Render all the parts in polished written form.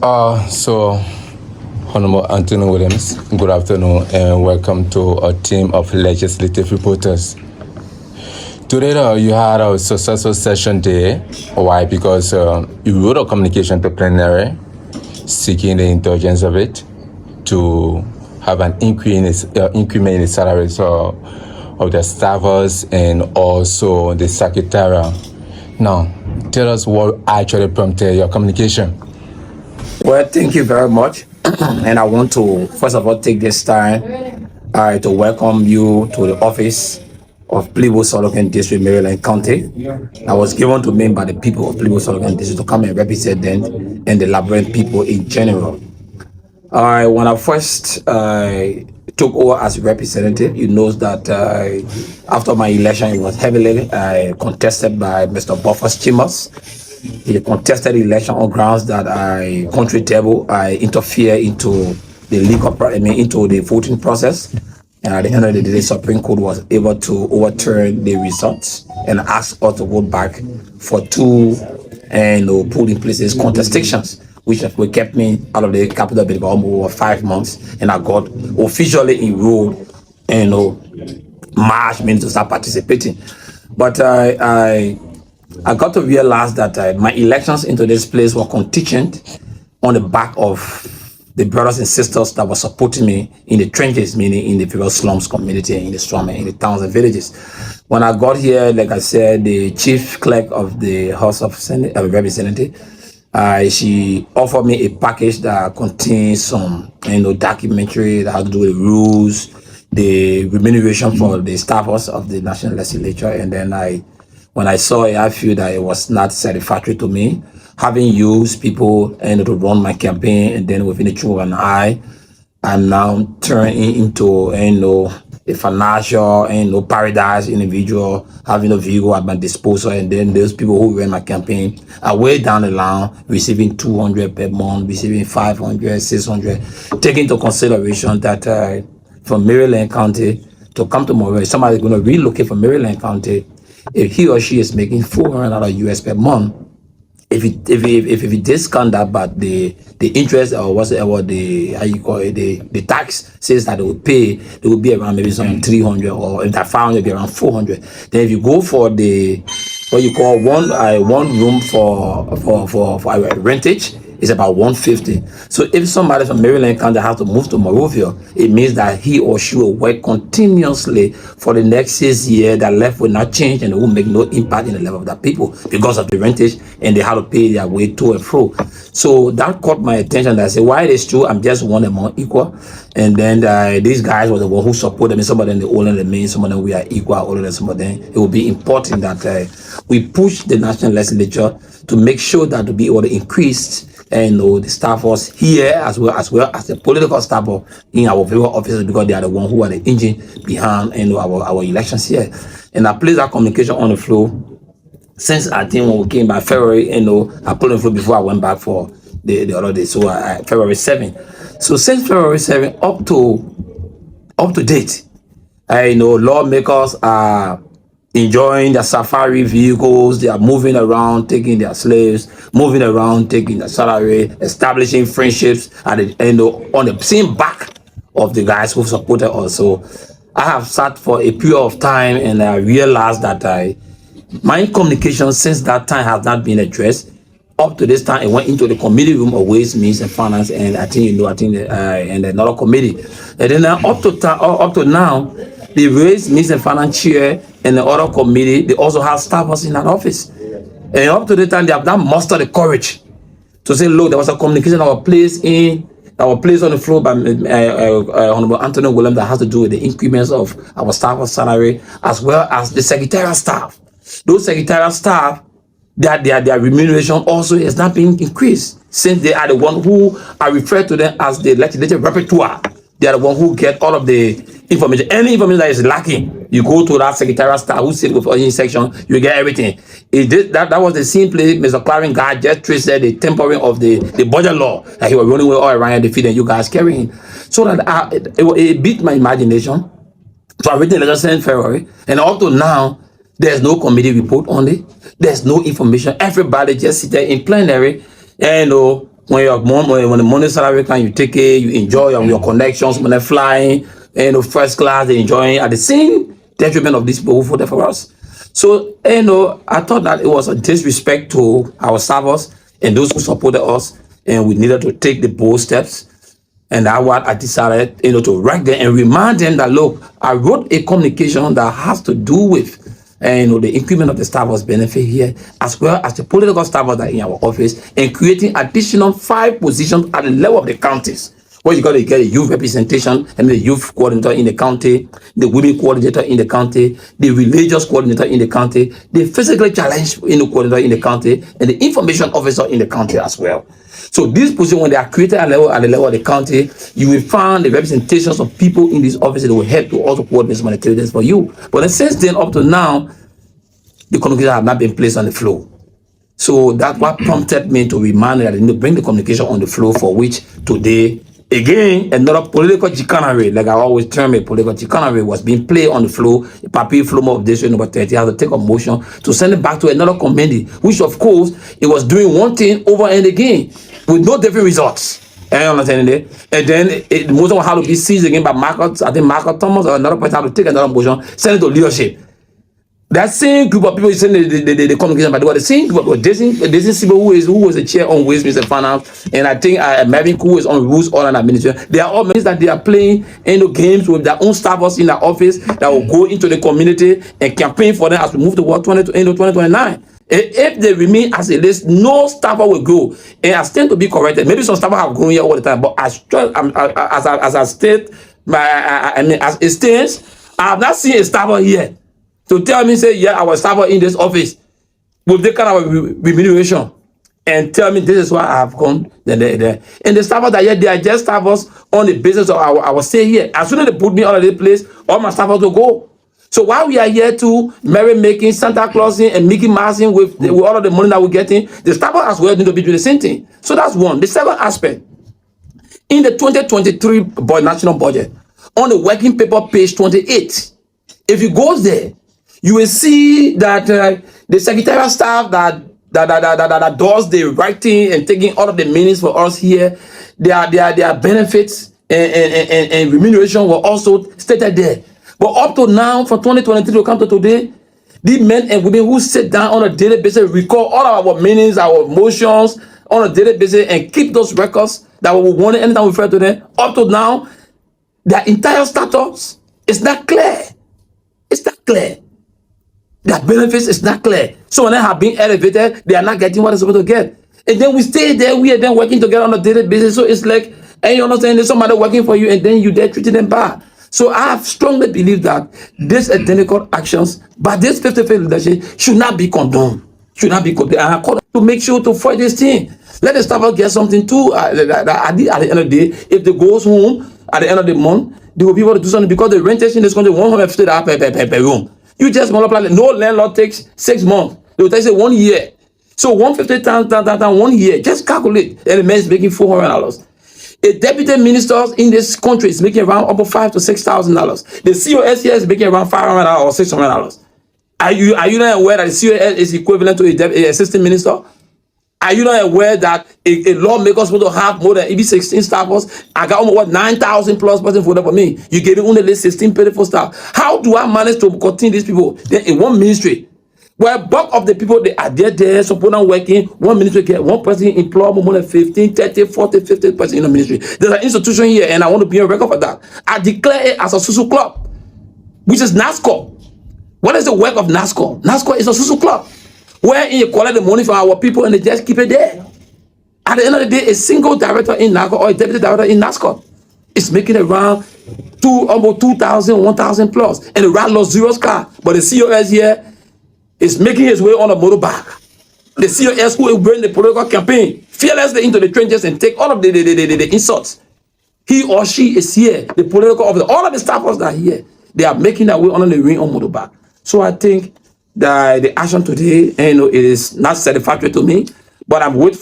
So, Honorable Anthony Williams, good afternoon and welcome to a team of legislative reporters. Today, you had a successful session there. Why? Because you wrote a communication to plenary seeking the indulgence of it to have an increment in the salaries of the staffers and also the secretariat. Now, tell us what actually prompted your communication. Well, thank you very much. And I want to, first of all, take this time to welcome you to the office of Plibo-Solokan District, Maryland County. I was given to me by the people of Plibo-Solokan District to come and represent them and the Liberian people in general. When I first took over as representative, you know that after my election, it was heavily contested by Mr. Buffers Chambers. He contested the election on grounds that I country table, I interfere into the into the voting process. And at the end of the day, the Supreme Court was able to overturn the results and ask us to go back for two polling places contestations, which kept me out of the capital bit for almost 5 months. And I got officially enrolled in March means to start participating. But I got to realize that my elections into this place were contingent on the back of the brothers and sisters that were supporting me in the trenches, meaning in the various slums community, in the slum, in the towns and villages. When I got here, like I said, the chief clerk of the House of Representatives, she offered me a package that contains some documentary that has to do with the rules, the remuneration for the staffers of the National Legislature, and then when I saw it, I feel that it was not satisfactory to me. Having used people to run my campaign, and then within the truth of an eye, I'm now turning into a financial paradise individual, having a vehicle at my disposal, and then those people who ran my campaign are way down the line, receiving 200 per month, receiving 500, 600, taking into consideration that from Maryland County to come to Monroe, somebody's going to relocate from Maryland County. If he or she is making $400 US per month, if you discount that, but the interest or whatever the tax says that they will be around maybe some 300, or if that 500 be around 400. Then if you go for the what you call one room for rentage, is about 150. So if somebody from Maryland County has to move to Monrovia, it means that he or she will work continuously for the next 6 years. That life will not change and it will make no impact in the life of that people because of the rentage, and they have to pay their way to and fro. So that caught my attention. That I said, why it is true, I'm just one among equal. And then these guys were the one who support them. Some of them, the older than me, some of them we are equal, older than some of them. It will be important that we push the National Legislature to make sure that to be able to increase the staffers here as well as the political staff in our various offices, because they are the one who are the engine behind our elections here. And I place that communication on the floor since I think when we came by February, I put on the floor before I went back for the other day. So February 7. So since February 7 up to date, lawmakers are enjoying their safari vehicles. They are moving around, taking their slaves, moving around, taking their salary, establishing friendships at the end on the same back of the guys who supported us. So I have sat for a period of time, and I realized that my communication since that time has not been addressed. Up to this time, it went into the committee room of Ways, Means and Finance, and and another committee. And then up to now, the Ways, Means and Finance chair and the other committee, they also have staffers in that office. And up to the time, they have not mustered the courage to say, look, there was a communication that was placed on the floor by Honorable Anthony Williams that has to do with the increments of our staffers' salary, as well as the secretarial staff. Those secretarial staff, their remuneration also has not been increased, since they are the one who are referred to them as the legislative repertoire. They are the one who get all of the information. Any information that is lacking, you go to that secretarial staff who sit with any section, you get everything. That was the same place Mr. Clarence guy just traced the tempering of the budget law that he was running with all around the field, and you guys carrying. So that it beat my imagination. So I read the letter in February, and up to now, there's no committee report on it. There's no information. Everybody just sit there in plenary and when the money salary can you take it, you enjoy your connections when they're flying, first class, they enjoying at the same detriment of these people who voted for us. So, I thought that it was a disrespect to our servers and those who supported us, and we needed to take the bold steps. And that's what I decided, to write them and remind them that, look, I wrote a communication that has to do with, the increment of the staffers benefit here, as well as the political staffers that are in our office, and creating additional 5 positions at the level of the counties, where you got to get a youth representation and the youth coordinator in the county, the women coordinator in the county, the religious coordinator in the county, the physically challenged coordinator in the county, and the information officer in the county as well. So these positions, when they are created at the level of the county, you will find the representations of people in these offices that will help to also coordinate some activities for you. But since then up to now, the communication have not been placed on the floor. So that's what prompted me to remind that I need to bring the communication on the floor, for which today, again, another political chicanery, like I always term it, political chicanery, was being played on the floor. The papier floor of district number 30 has to take a motion to send it back to another committee, which of course, it was doing one thing over and again, with no different results. You understand it? And then the motion will have to be seized again by Marcus, I think Marcus Thomas or another person have to take another motion, send it to leadership. That same group of people is saying the communication, but they were the same group of this people who was the chair on Waste Minister Finance, and I think Marvin who is on Rules Order and Administration. They are all means that they are playing games with their own staffers in their office that will go into the community and campaign for them as we move toward 2029. If they remain as it is, no staffer will grow. And I stand to be corrected. Maybe some staffers have grown here all the time, but as I state, as it stands, I have not seen a staffer here to tell me, say, yeah, I was staffer in this office with this kind of remuneration, and tell me this is why I have gone there. And the staffers that they are just staffers on the basis of our stay here. As soon as they put me on this place, all my staffers will go. So while we are here to merry-making, Santa Clausing, and Mickey Mousing with all of the money that we're getting, the staffers as well need to be doing the same thing. So that's one. The second aspect, in the 2023 national budget, on the working paper page 28, if you go there, you will see that the secretarial staff that does the writing and taking all of the meetings for us here, their benefits and remuneration were also stated there. But up to now, from 2023 to come to today, these men and women who sit down on a daily basis, record all of our meetings, our motions on a daily basis, and keep those records that we want anytime we refer to them, up to now, their entire status is not clear. It's not clear. Their benefits is not clear. So when they have been elevated, they are not getting what they're supposed to get. And then we stay there, we are then working together on a daily basis. So it's like, and you understand, there's somebody working for you, and then you there treating them bad. So I have strongly believed that these identical actions by this 50-50 leadership should not be condoned. Should not be condoned. And I call to make sure to fight this thing. Let the staff get something too. At the end of the day, if they goes home at the end of the month, they will be able to do something, because the renters in this country $150 per room. You just multiply. No landlord takes 6 months. They will take 1 year. So 150 times 1 year. Just calculate. And the man is making $400. A deputy minister in this country is making around over $5,000 to $6,000. The COS here is making around $500 or $600. Are you not aware that the COS is equivalent to a assistant minister? Are you not aware that a lawmaker is supposed to have more than 16 staffers? I got almost 9,000 plus person voted for me. You gave only list 16 pitiful staff. How do I manage to continue these people? Then in one ministry, where bulk of the people they are there, support working, one ministry get one person employ more than 15, 30, 40, 50 person in the ministry. There's an institution here, and I want to be on record for that. I declare it as a social club, which is NASCO. What is the work of NASCO? NASCO is a social club, where you collect the money from our people and they just keep it there. At the end of the day, a single director in NASCO or a deputy director in NASCO is making around almost 2,000, 1,000 plus, and the rat lost zero's car. But the COS here is making his way on a motorbike. The COS who will bring the political campaign fearlessly into the trenches and take all of the insults. He or she is here, the political officer, all of the staffers that are here, they are making their way on the ring on motorbike. So I think that the action today, it is not satisfactory to me, but I'm waiting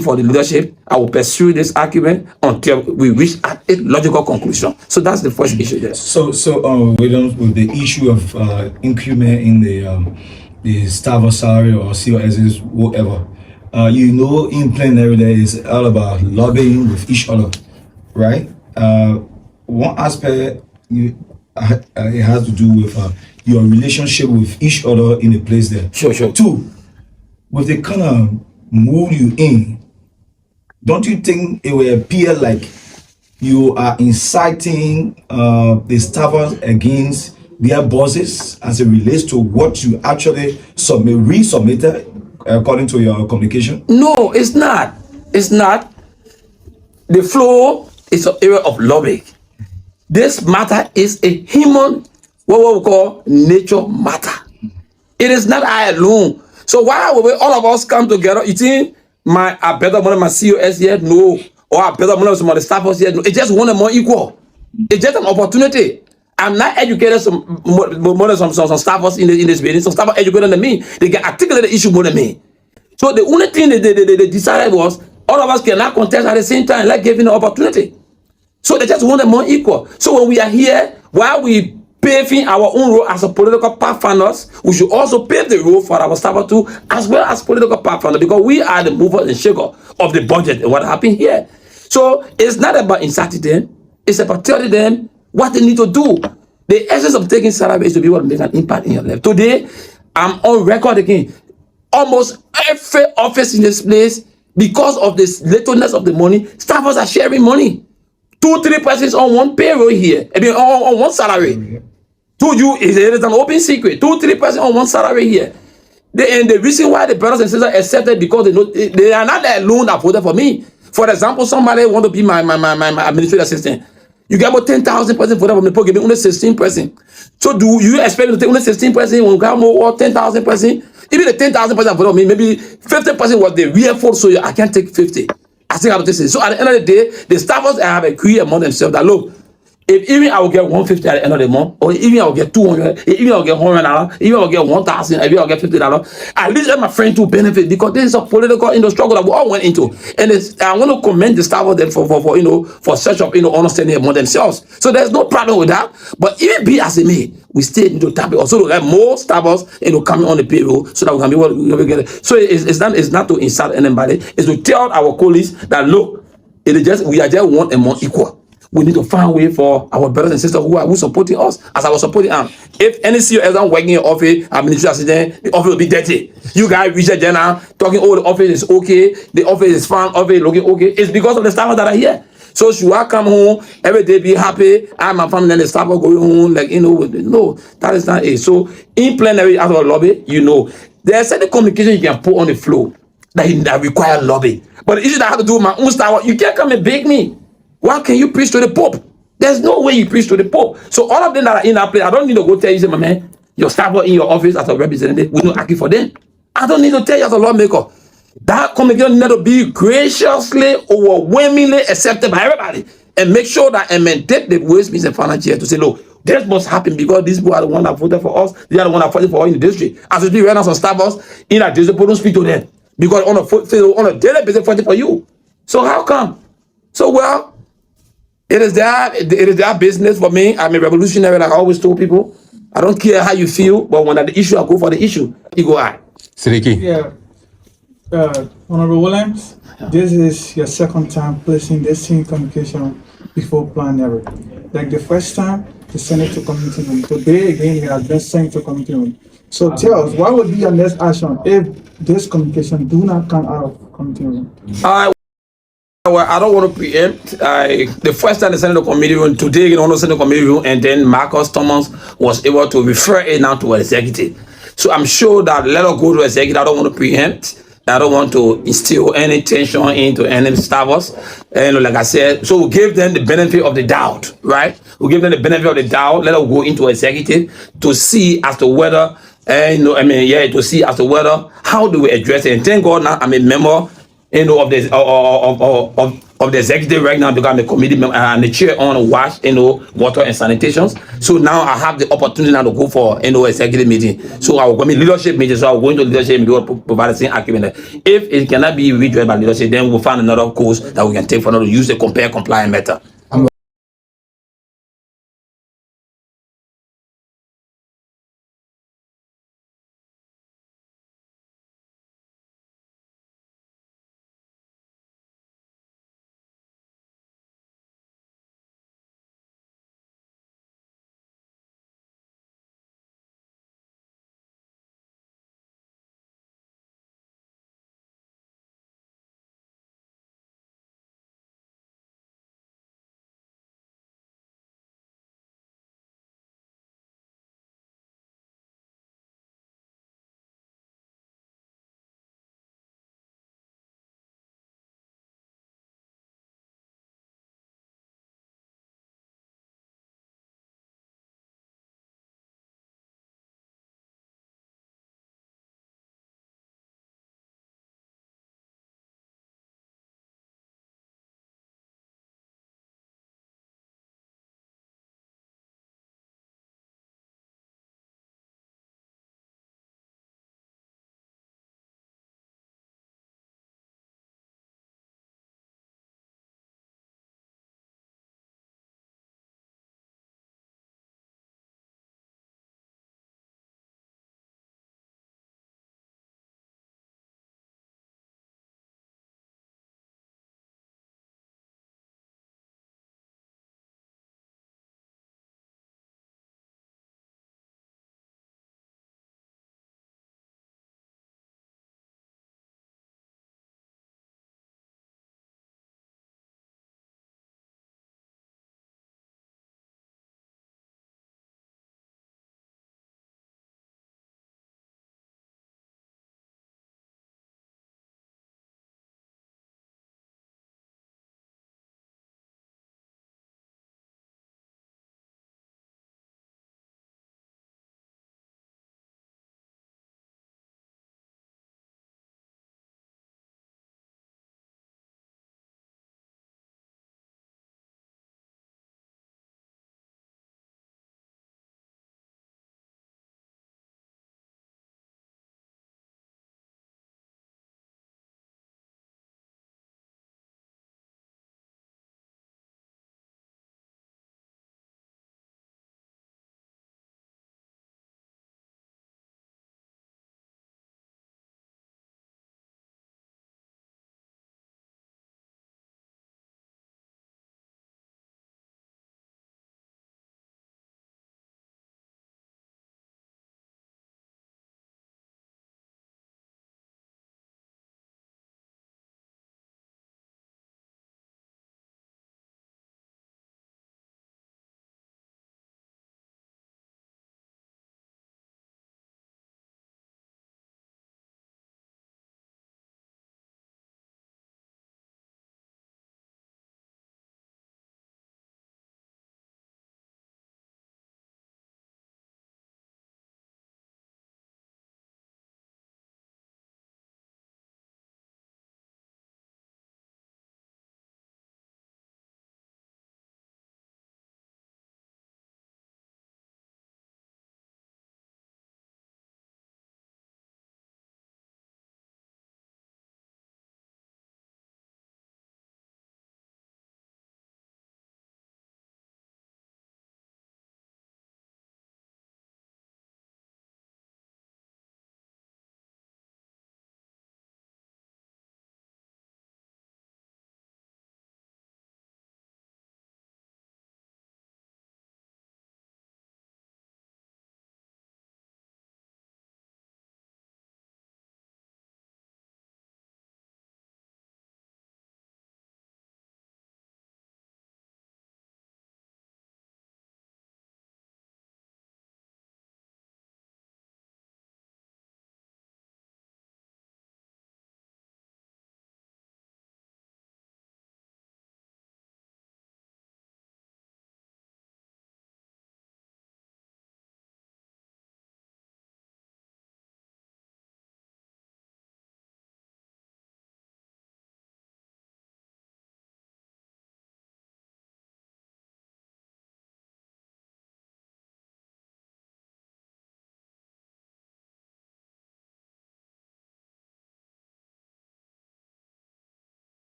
for the leadership. I will pursue this argument until we reach a logical conclusion. So that's the first issue there. So with the issue of increment in the staff salary or COSs, whatever, you know, in plain area is all about lobbying with each other, right? One aspect it has to do with your relationship with each other in a place there. Sure. Two, with the kind of mood you in, don't you think it will appear like you are inciting the staffers against their bosses as it relates to what you actually resubmitted according to your communication? No, it's not. It's not. The flow is an area of lobbying. This matter is a human, what we call nature matter. It is not I alone. So why will all of us come together? You think I better money my COS here? No. Or I better money some of the staffers here? No. It's just one and more equal. It's just an opportunity. I'm not educated some staffers in this building. Some staffers educated than me. They can articulate the issue more than me. So the only thing they decided was all of us cannot contest at the same time, like giving an opportunity. So they just want them more equal. So when we are here, while we paving our own role as a political pathfinders, we should also pave the road for our staff too, as well as political pathfinders, because we are the mover and shaker of the budget and what happened here. So it's not about inciting them, it's about telling them what they need to do. The essence of taking salary is to be able to make an impact in your life. Today, I'm on record again. Almost every office in this place, because of this littleness of the money, staffers are sharing money. 2-3 persons on one payroll here. I mean, on one salary. To you, it is an open secret. 2-3 persons on one salary here. And the reason why the brothers and sisters accepted, because they know they are not alone that voted for me. For example, somebody want to be my administrative assistant. You get about 10,000 persons voted for me, but give me only 16 persons. So do you expect me to take only 16 persons when you got more 10,000 persons? Even the 10,000 persons voted for me, maybe 50% was the real fault, so I can't take 50. I still have to take it. So at the end of the day, the staffers have agreed among themselves that look, if even I will get 150 at the end of the month, or even I will get 200, even I will get $100, even I will get 1,000, even I will get $50, at least let my friend to benefit, because this is a political struggle that we all went into. And I want to commend the staffers them for such of understanding among themselves. So there's no problem with that. But even be as it may, we still need to tap it. Also to get more staffers coming on the payroll so that we can be able to get it. So it's not to insult anybody, it's to tell our colleagues that look, we are just one and more equal. We need to find a way for our brothers and sisters who are supporting us, as I was supporting them. If any COS working in office, administrative assistant, the office will be dirty. You guys reach a general talking, oh, the office is okay, the office is fine, office looking okay. It's because of the staff that are here. So should I come home every day, be happy? I'm a family, and the staff are going home, no, that is not it. So in plenary, as a lobby, there's certain communication you can put on the floor that require lobby. But the issue that I have to do with my own staff, you can't come and beg me. Why can you preach to the Pope? There's no way you preach to the Pope. So all of them that are in that place, I don't need to go tell you, say, my man, your staff in your office as a representative, we don't argue for them. I don't need to tell you as a lawmaker. That communication need to be graciously, overwhelmingly accepted by everybody. And make sure that and maintain the ways, means, and financial to say, look, this must happen because these people are the ones that voted for us. They are the ones that voted for us in the district. As we speak right now, some staffers in that district, don't speak to them. Because on a daily basis, fighting for you. So how come? So, well, it is their business. For me, I'm a revolutionary, like I always told people. I don't care how you feel, but when the issue, I go for the issue. You go ahead. Siddiqui. Yeah. Honorable Williams, this is your second time placing this in communication before plenary. Like the first time, you sent it to committee room. Today, again, it has been sent to committee room. So tell us, what would be your next action if this communication do not come out of committee room? Well, I don't want to preempt. The first time they sent it to committee room, today they want to send it to committee room, and then Marcus Thomas was able to refer it now to executive. So I'm sure that let us go to executive. I don't want to preempt. I don't want to instill any tension into any staffers. And like I said, so we'll give them the benefit of the doubt, right? We'll give them the benefit of the doubt. Let us go into executive to see as to whether, to see as to whether how do we address it. And thank God now I'm a member, of this of the executive right now, because I'm a committee member and the chair on wash, water and sanitations. So now I have the opportunity now to go for executive meeting. So I will go in leadership meeting. So I will go into leadership and to provide the same argument. If it cannot be rejoined by leadership, then we'll find another course that we can take for now to use the compare compliant method.